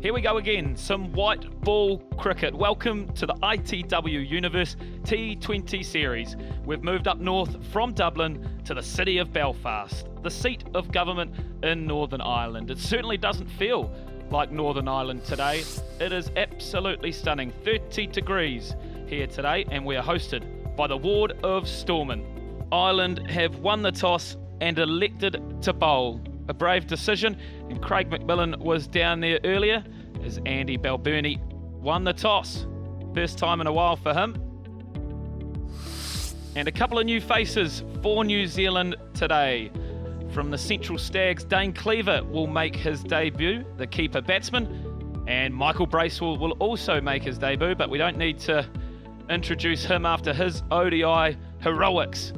Here we go again, some white ball cricket. Welcome to the ITW Universe T20 series. We've moved up north from Dublin to the city of Belfast, the seat of government in Northern Ireland. It certainly doesn't feel like Northern Ireland today. It is absolutely stunning, 30 degrees here today, and we are hosted by the ward of Stormont. Ireland have won the toss and elected to bowl. A brave decision, and Craig McMillan was down there earlier as Andy Balbirnie won the toss. First time in a while for him. And a couple of new faces for New Zealand today. From the Central Stags, Dane Cleaver will make his debut, the keeper batsman, and Michael Bracewell will also make his debut, but we don't need to introduce him after his ODI heroics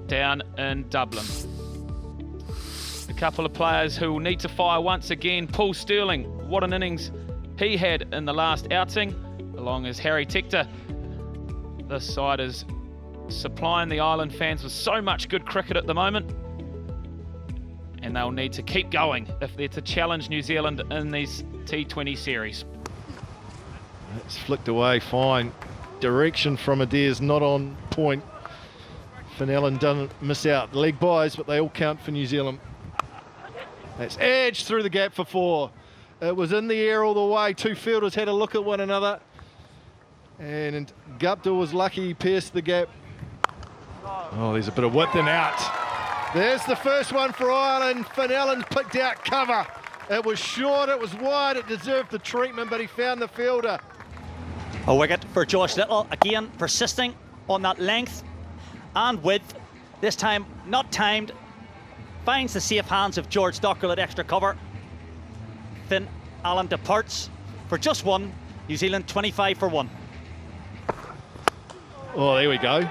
down in Dublin. A couple of players who will need to fire once again. Paul Stirling, what an innings he had in the last outing, along as Harry Tector. This side is supplying the Island fans with so much good cricket at the moment, and they'll need to keep going if they're to challenge New Zealand in these T20 series. It's flicked away fine. Direction from Adair's not on point. Fennellan doesn't miss out. Leg byes, but they all count for New Zealand. That's edged through the gap for 4. It was in the air all the way. Two fielders had a look at one another. And Gupta was lucky he pierced the gap. Oh, there's a bit of width and out. There's the first one for Ireland. Fennellan picked out cover. It was short, it was wide, it deserved the treatment, but he found the fielder. A wicket for Josh Little, again persisting on that length and width. This time not timed. Finds the safe hands of George Dockrell at extra cover. Finn Allen departs for just one. New Zealand 25 for 1. Oh, there we go.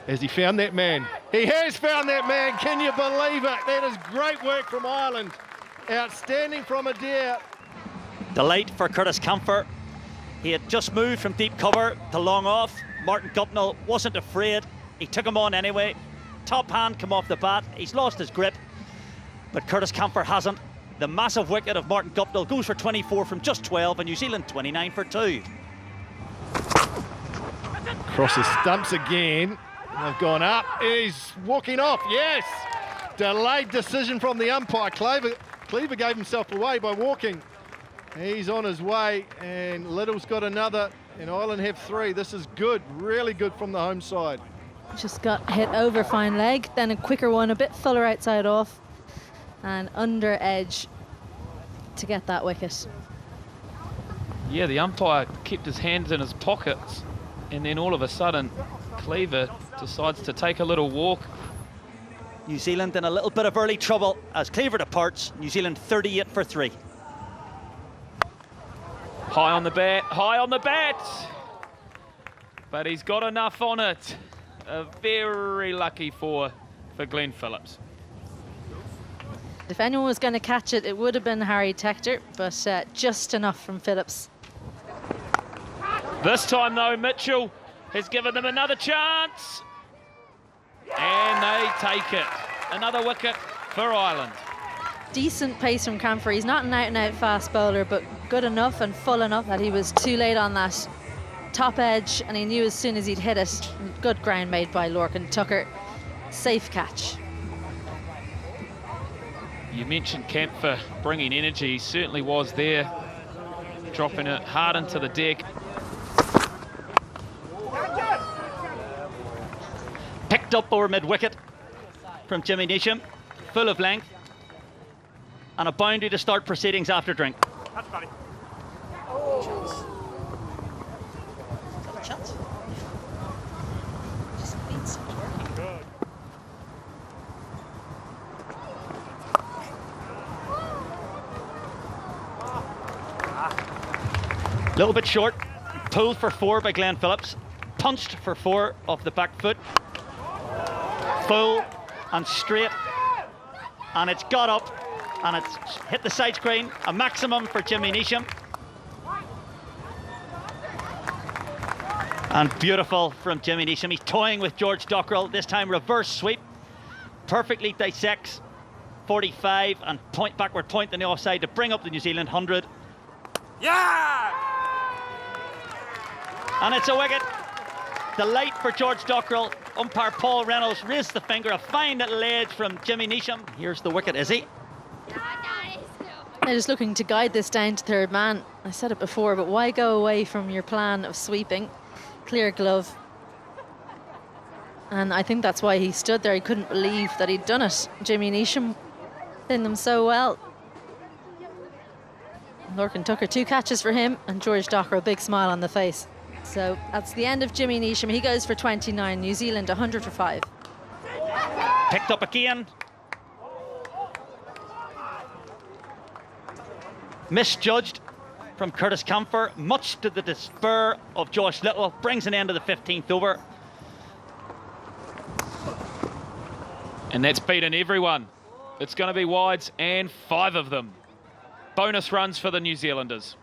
Has he found that man? He has found that man. Can you believe it? That is great work from Ireland. Outstanding from Adair. Delight for Curtis Camphor. He had just moved from deep cover to long off. Martin Guptill wasn't afraid. He took him on anyway. Top hand come off the bat. He's lost his grip, but Curtis Camphor hasn't. The massive wicket of Martin Guptill goes for 24 from just 12, and New Zealand 29 for 2. Crosses stumps again. They've gone up. He's walking off. Yes. Delayed decision from the umpire. Cleaver gave himself away by walking. He's on his way, and Little's got another, and Ireland have 3. This is good, really good from the home side. Just got hit over fine leg, then a quicker one, a bit fuller outside off, and under edge to get that wicket. Yeah, the umpire kept his hands in his pockets, and then all of a sudden Cleaver decides to take a little walk. New Zealand in a little bit of early trouble as Cleaver departs. New Zealand 38 for 3. High on the bat, high on the bat, but he's got enough on it. A very lucky for Glenn Phillips. If anyone was going to catch it, it would have been Harry Tector, but just enough from Phillips. This time though, Mitchell has given them another chance, and they take it. Another wicket for Ireland. Decent pace from Camphor. He's not an out-and-out fast bowler, but good enough and full enough that he was too late on that top edge, and he knew as soon as he'd hit it. Good ground made by Lorcan Tucker. Safe catch. You mentioned Camphor bringing energy. He certainly was there, dropping it hard into the deck. Picked up over mid-wicket from Jimmy Neesham, full of length, and a boundary to start proceedings after drink. Chance. Little bit short. Pulled for 4 by Glenn Phillips. Punched for 4 off the back foot. Full and straight, and it's got up and it's hit the side screen. A maximum for Jimmy Neesham. And beautiful from Jimmy Neesham. He's toying with George Dockrell. This time reverse sweep. Perfectly dissects 45 and backward point in the offside to bring up the New Zealand 100. And it's a wicket. The light for George Dockrell. Umpire Paul Reynolds raised the finger. A fine little edge from Jimmy Neesham. Here's the wicket, is he? They're just looking to guide this down to third man. I said it before, but why go away from your plan of sweeping? Clear glove. And I think that's why he stood there. He couldn't believe that he'd done it. Jimmy Neesham did them so well. Lorcan Tucker, 2 catches for him, and George Dockrell, a big smile on the face. So that's the end of Jimmy Neesham. He goes for 29. New Zealand 100 for 5. Picked up again. Misjudged from Curtis Camphor, much to the despair of Josh Little. Brings an end to the 15th over. And that's beaten everyone. It's going to be wides, and 5 of them. Bonus runs for the New Zealanders.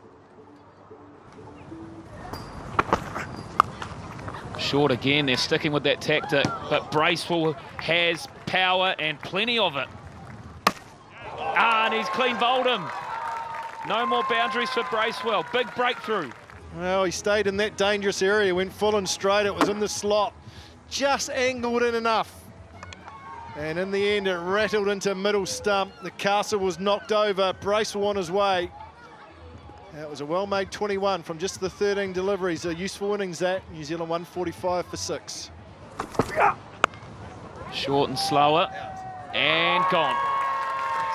Short again, they're sticking with that tactic, but Bracewell has power and plenty of it. And he's clean bowled him. No more boundaries for Bracewell. Big breakthrough. Well, he stayed in that dangerous area, went full and straight. It was in the slot, just angled in enough. And in the end, it rattled into middle stump. The castle was knocked over. Bracewell on his way. That was a well-made 21 from just the 13 deliveries. A useful innings that. New Zealand 145 for 6. Short and slower. And gone.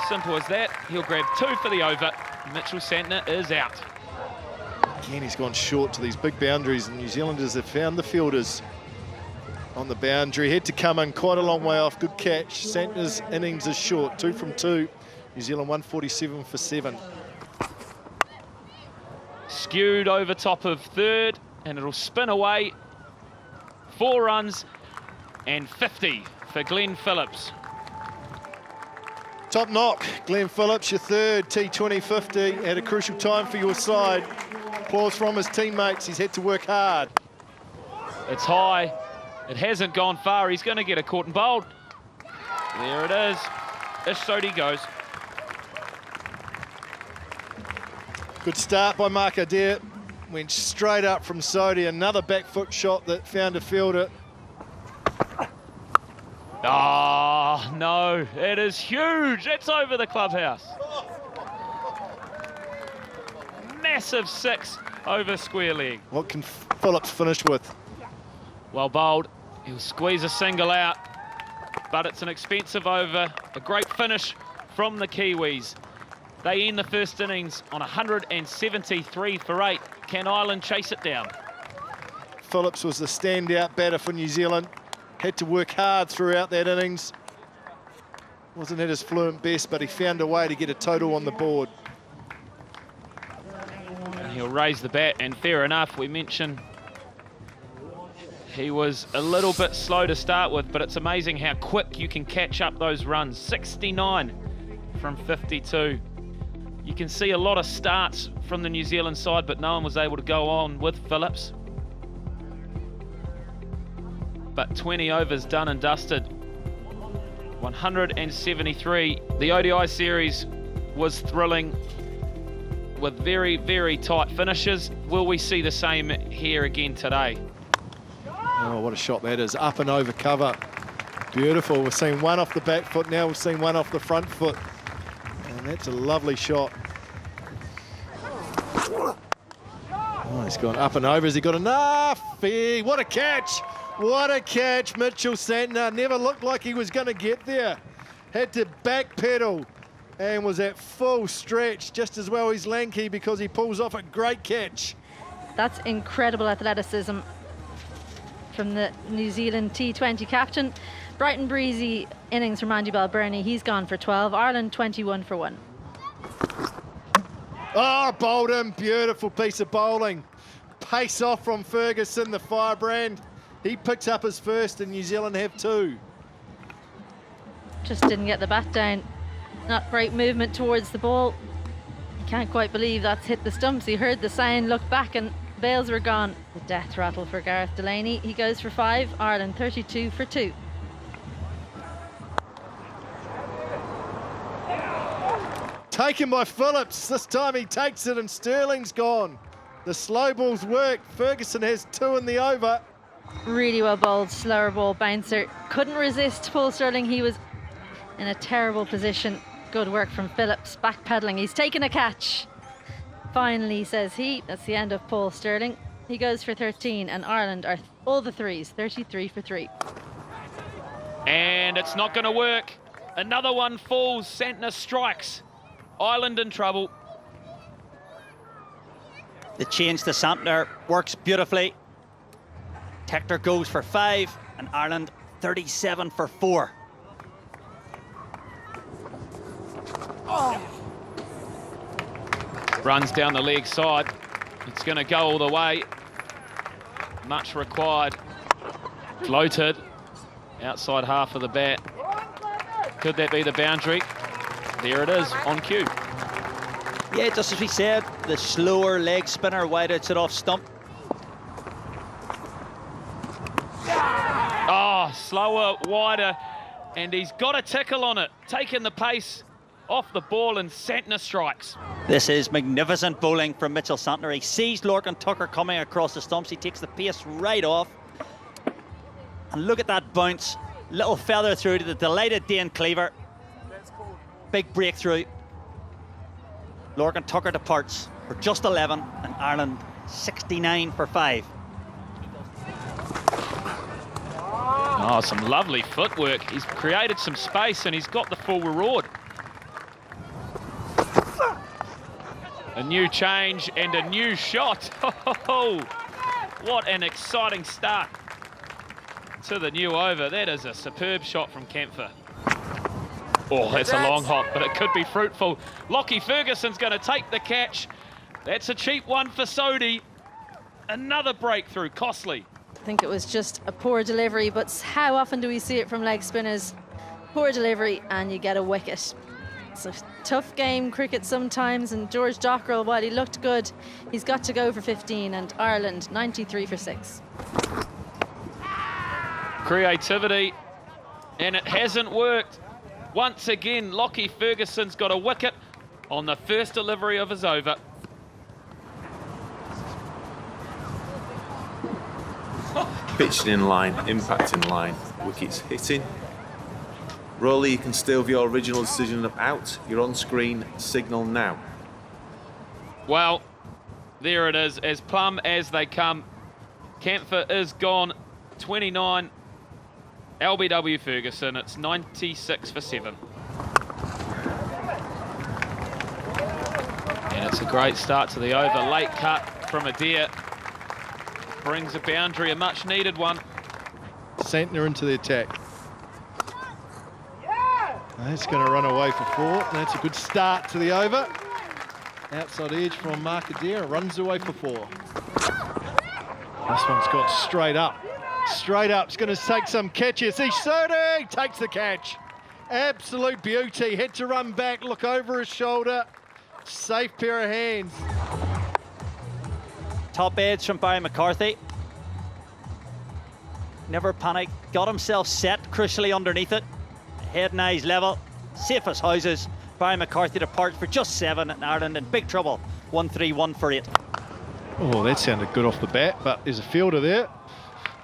Simple as that. He'll grab 2 for the over. Mitchell Santner is out. Again, he's gone short to these big boundaries. And New Zealanders have found the fielders on the boundary. Had to come in quite a long way off. Good catch. Santner's innings is short. 2 from 2. New Zealand 147 for 7. Skewed over top of third, and it'll spin away. 4 runs and 50 for Glenn Phillips. Top knock, Glenn Phillips, your third T20 50 at a crucial time for your side. Applause from his teammates. He's had to work hard. It's high. It hasn't gone far. He's going to get a caught and bowled. There it is. Ish Sodhi goes. Good start by Mark Adair. Went straight up from Sodhi. Another back foot shot that found a fielder. Ah, oh, no. It is huge. It's over the clubhouse. Massive 6 over square leg. What can Phillips finish with? Well bowled. He'll squeeze a single out, but it's an expensive over. A great finish from the Kiwis. They end the first innings on 173 for 8. Can Ireland chase it down? Phillips was the standout batter for New Zealand. Had to work hard throughout that innings. Wasn't at his fluent best, but he found a way to get a total on the board. And he'll raise the bat, and fair enough, we mentioned he was a little bit slow to start with, but it's amazing how quick you can catch up those runs. 69 from 52. You can see a lot of starts from the New Zealand side, but no one was able to go on with Phillips. But 20 overs done and dusted. 173. The ODI series was thrilling with very, very tight finishes. Will we see the same here again today? Oh, what a shot that is. Up and over cover. Beautiful. We've seen one off the back foot. Now we've seen one off the front foot. And that's a lovely shot. Oh, he's gone up and over. Has he got enough? What a catch. What a catch. Mitchell Santner never looked like he was going to get there. Had to backpedal and was at full stretch. Just as well he's lanky because he pulls off a great catch. That's incredible athleticism from the New Zealand T20 captain. Bright and breezy innings from Andy Balbirnie. He's gone for 12. Ireland 21 for 1. Oh, bowled him. Beautiful piece of bowling. Pace off from Ferguson, the firebrand. He picks up his first and New Zealand have 2. Just didn't get the bat down. Not great movement towards the ball. He can't quite believe that's hit the stumps. He heard the sound, looked back, and bails were gone. The death rattle for Gareth Delaney. He goes for 5. Ireland 32 for 2. Taken by Phillips. This time he takes it and Sterling's gone. The slow ball's worked. Ferguson has 2 in the over. Really well bowled, slower ball bouncer. Couldn't resist Paul Sterling. He was in a terrible position. Good work from Phillips, backpedaling. He's taken a catch. Finally, says he. That's the end of Paul Sterling. He goes for 13 and Ireland are all the threes, 33 for 3. And it's not going to work. Another one falls. Santner strikes. Ireland in trouble. The change to Santner works beautifully. Tector goes for 5 and Ireland 37 for 4. Runs down the leg side. It's going to go all the way. Much required. Floated. Outside half of the bat. Could that be the boundary? There it is, on cue. Yeah, just as we said, the slower leg spinner wide outside off stump. Oh, slower, wider, and he's got a tickle on it. Taking the pace off the ball and Santner strikes. This is magnificent bowling from Mitchell Santner. He sees Lorcan Tucker coming across the stumps. He takes the pace right off. And look at that bounce. Little feather through to the delighted Dane Cleaver. Big breakthrough. Lorcan Tucker departs for just 11 and Ireland 69 for 5. Oh, some lovely footwork. He's created some space and he's got the full reward. A new change and a new shot. Oh, what an exciting start to the new over. That is a superb shot from Kempfer. Oh, that's a long hop, but it could be fruitful. Lockie Ferguson's going to take the catch. That's a cheap one for Sodhi. Another breakthrough, costly. I think it was just a poor delivery, but how often do we see it from leg spinners? Poor delivery and you get a wicket. It's a tough game, cricket sometimes, and George Dockrell, while he looked good, he's got to go for 15 and Ireland 93 for 6. Creativity, and it hasn't worked. Once again, Lockie Ferguson's got a wicket on the first delivery of his over. Pitched in line, impact in line, wickets hitting. Rowley, you can stay with your original decision of out. You're on screen, signal now. Well, there it is, as plumb as they come. Kempfer is gone, 29. LBW Ferguson, it's 96 for 7. And it's a great start to the over. Late cut from Adair. Brings a boundary, a much needed one. Santner into the attack. That's going to run away for 4. That's a good start to the over. Outside edge from Mark Adair, runs away for 4. This one's got straight up. Straight up, it's going to take some catches. He's Sodhi takes the catch. Absolute beauty. Had to run back, look over his shoulder. Safe pair of hands. Top edge from Barry McCarthy. Never panic. Got himself set, crucially underneath it. Head and eyes level. Safe as houses. Barry McCarthy departs for just 7 and Ireland in big trouble. 1-3-1 for 8. Oh, that sounded good off the bat, but there's a fielder there.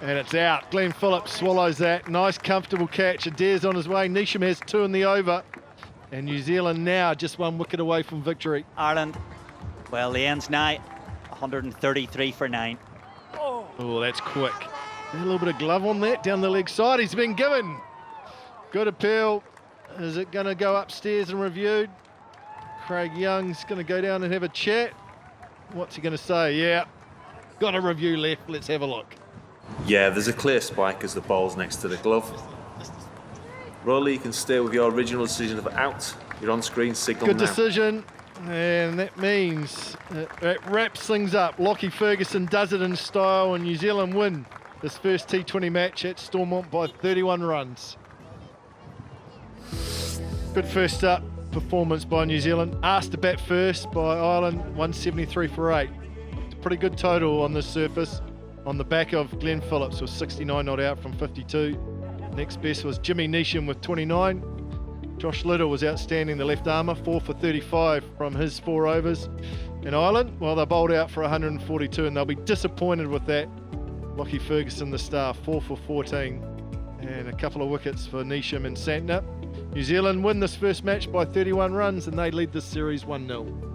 And it's out. Glenn Phillips swallows that. Nice, comfortable catch. Adair's on his way. Neesham has 2 in the over. And New Zealand now just 1 wicket away from victory. Ireland, well, the end's nigh. 133 for 9. Oh, that's quick. A little bit of glove on that down the leg side. He's been given. Good appeal. Is it going to go upstairs and reviewed? Craig Young's going to go down and have a chat. What's he going to say? Yeah, got a review left. Let's have a look. Yeah, there's a clear spike as the ball's next to the glove. Rowley, you can stay with your original decision of out. You're on screen, signal Good now. decision. And that means it wraps things up. Lockie Ferguson does it in style and New Zealand win this first T20 match at Stormont by 31 runs. Good first up performance by New Zealand. Asked to bat first by Ireland, 173 for 8. It's a pretty good total on this surface. On the back of Glenn Phillips with 69 not out from 52. Next best was Jimmy Neesham with 29. Josh Little was outstanding, the left armour, 4 for 35 from his 4 overs. And Ireland, well, they bowled out for 142, and they'll be disappointed with that. Lockie Ferguson, the star, 4 for 14. And a couple of wickets for Neesham and Santner. New Zealand win this first match by 31 runs, and they lead this series 1-0.